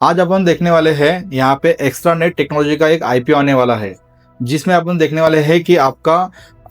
आज अपन देखने वाले हैं यहाँ पे एक्स्ट्रानेट टेक्नोलॉजी का एक आईपीओ आने वाला है, जिसमें अपन देखने वाले हैं कि आपका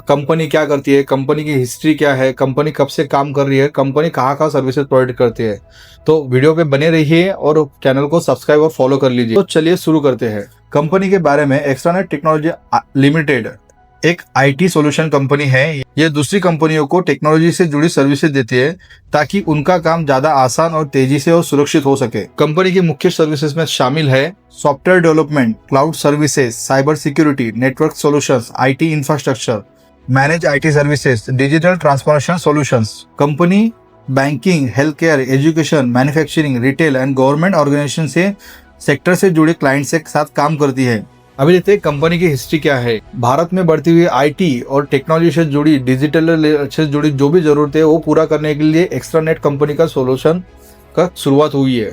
कंपनी क्या करती है, कंपनी की हिस्ट्री क्या है, कंपनी कब से काम कर रही है, कंपनी कहाँ सर्विसेज प्रोवाइड करती है। तो वीडियो पे बने रहिए और चैनल को सब्सक्राइब और फॉलो कर लीजिए। तो चलिए शुरू करते हैं। कंपनी के बारे में, एक्स्ट्रानेट टेक्नोलॉजी लिमिटेड एक आईटी सॉल्यूशन कंपनी है। ये दूसरी कंपनियों को टेक्नोलॉजी से जुड़ी सर्विसेज देती है ताकि उनका काम ज्यादा आसान और तेजी से और सुरक्षित हो सके। कंपनी की मुख्य सर्विसेज में शामिल है software development, cloud services, cyber security, network solutions, IT infrastructure, manage IT services, digital transformation solutions. Company banking, health care, education, manufacturing, retail and government organization से सेक्टर से जुड़े क्लाइंट्स के साथ काम करती है। अभी देखते हैं कंपनी की हिस्ट्री क्या है। भारत में बढ़ती हुई आईटी और टेक्नोलॉजी से जुड़ी, डिजिटल से जुड़ी जो भी जरूरत है वो पूरा करने के लिए एक्स्ट्रानेट कंपनी का सोल्यूशन का शुरुआत हुई है।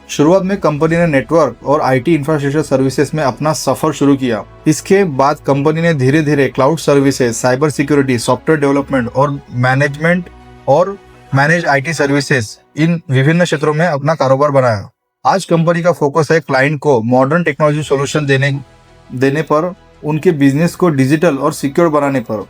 शुरुआत में कंपनी ने नेटवर्क और आईटी इंफ्रास्ट्रक्चर सर्विसेज में अपना सफर शुरू किया। इसके बाद कंपनी ने धीरे धीरे cloud services, cyber security, software development और मैनेज आईटी सर्विसेज, इन विभिन्न क्षेत्रों में अपना कारोबार बनाया। आज कंपनी का फोकस है क्लाइंट को मॉडर्न टेक्नोलॉजी सोल्यूशन देने पर, उनके बिजनेस को डिजिटल और सिक्योर बनाने पर।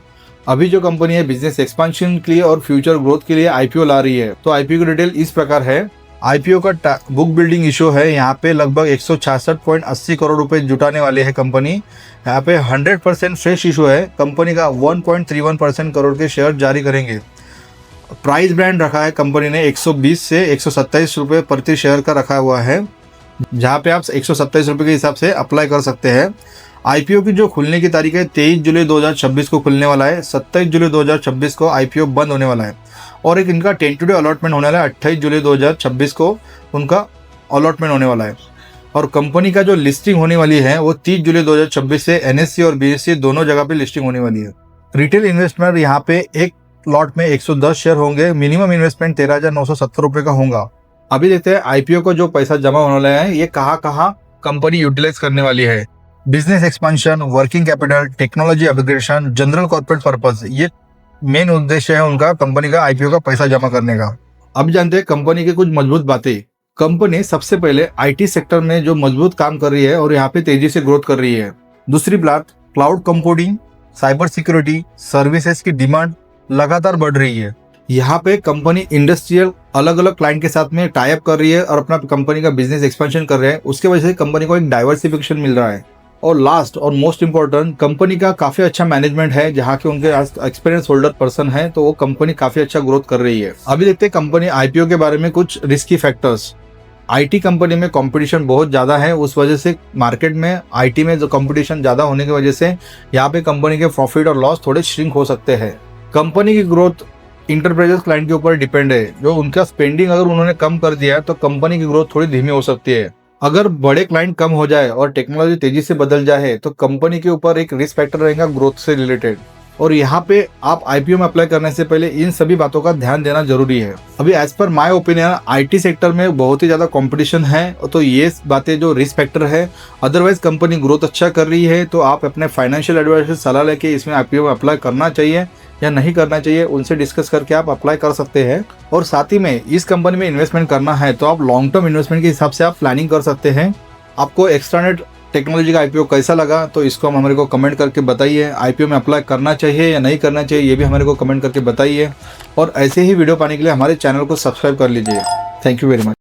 अभी जो कंपनी है बिजनेस एक्सपेंशन के लिए और फ्यूचर ग्रोथ के लिए आईपीओ ला रही है। तो आईपीओ की डिटेल इस प्रकार है। आईपीओ का बुक बिल्डिंग इशू है। यहाँ पे लगभग 166.80 करोड़ रुपए जुटाने वाले है कंपनी। यहाँ पे 100% फ्रेश इशू है। कंपनी का 1.31% करोड़ के शेयर जारी करेंगे। प्राइस ब्रांड रखा है कंपनी ने 120 से 127 रुपये प्रति शेयर का रखा हुआ है, जहाँ पे आप 127 रुपये के हिसाब से अप्लाई कर सकते हैं। आईपीओ की जो खुलने की तारीख है 23 जुलाई 2026 को खुलने वाला है। 27 जुलाई 2026 को आईपीओ बंद होने वाला है और एक इनका टेंटेटिव अलॉटमेंट होने वाला है। 28 जुलाई 2026 को उनका अलॉटमेंट होने वाला है। और कंपनी का जो लिस्टिंग होने वाली है वो 30 जुलाई 2026 से एनएससी और बीएससी दोनों जगह पे लिस्टिंग होने वाली है। रिटेल इन्वेस्टमेंट यहाँ पे एक लॉट में 110 शेयर होंगे। मिनिमम इन्वेस्टमेंट 13,970 रुपये का होगा। अभी देखते हैं आईपीओ को जो पैसा जमा होने वाला है ये कहाँ कंपनी यूटिलाइज करने वाली है। Business expansion, working capital, technology upgradation, general corporate purpose, ये मेन उद्देश्य है उनका कंपनी का आईपीओ का पैसा जमा करने का। अब जानते हैं कंपनी की कुछ मजबूत बातें। कंपनी सबसे पहले आईटी सेक्टर में जो मजबूत काम कर रही है और यहाँ पे तेजी से ग्रोथ कर रही है। दूसरी बात, cloud computing, cyber security services की डिमांड लगातार बढ़ रही है। यहाँ पे कंपनी इंडस्ट्रियल अलग अलग क्लाइंट के साथ में टाई अप कर रही है और अपना कंपनी का बिजनेस एक्सपेंशन कर रहे हैं। उसके वजह से कंपनी को एक डाइवर्सिफिकेशन मिल रहा है। और लास्ट और मोस्ट इम्पोर्टेंट, कंपनी का काफी अच्छा मैनेजमेंट है, जहाँ के उनके एक्सपीरियंस होल्डर पर्सन है, तो वो कंपनी काफी अच्छा ग्रोथ कर रही है। अभी देखते हैं कंपनी आईपीओ के बारे में कुछ रिस्की फैक्टर्स। आईटी कंपनी में कंपटीशन बहुत ज्यादा है, उस वजह से मार्केट में आईटी में जो कंपटीशन ज्यादा होने की वजह से यहाँ पे कंपनी के प्रॉफिट और लॉस थोड़े श्रिंक हो सकते हैं। कंपनी की ग्रोथ इंटरप्राइजेस क्लाइंट के ऊपर डिपेंड है। जो उनका स्पेंडिंग अगर उन्होंने कम कर दिया है तो कंपनी की ग्रोथ थोड़ी धीमी हो सकती है। अगर बड़े क्लाइंट कम हो जाए और टेक्नोलॉजी तेजी से बदल जाए तो कंपनी के ऊपर एक रिस्क फैक्टर रहेगा ग्रोथ से रिलेटेड। और यहाँ पे आप आईपीओ में अप्लाई करने से पहले इन सभी बातों का ध्यान देना जरूरी है। अभी as per my opinion IT sector में बहुत ही ज्यादा कंपटीशन है, तो ये बातें जो रिस्क फैक्टर है। अदरवाइज कंपनी ग्रोथ अच्छा कर रही है तो आप अपने फाइनेंशियल एडवाइजर से सलाह लेके इसमें आईपीओ में अप्लाई करना चाहिए या नहीं करना चाहिए, उनसे डिस्कस करके आप अप्लाई कर सकते हैं। और साथ ही में इस कंपनी में इन्वेस्टमेंट करना है तो आप लॉन्ग टर्म इन्वेस्टमेंट के हिसाब से आप प्लानिंग कर सकते हैं। आपको एक्स्ट्रानेट टेक्नोलॉजी का आईपीओ कैसा लगा तो इसको हम हमारे को कमेंट करके बताइए। आईपीओ में अप्लाई करना चाहिए या नहीं करना चाहिए ये भी हमारे को कमेंट करके बताइए। और ऐसे ही वीडियो पाने के लिए हमारे चैनल को सब्सक्राइब कर लीजिए। Thank you very much.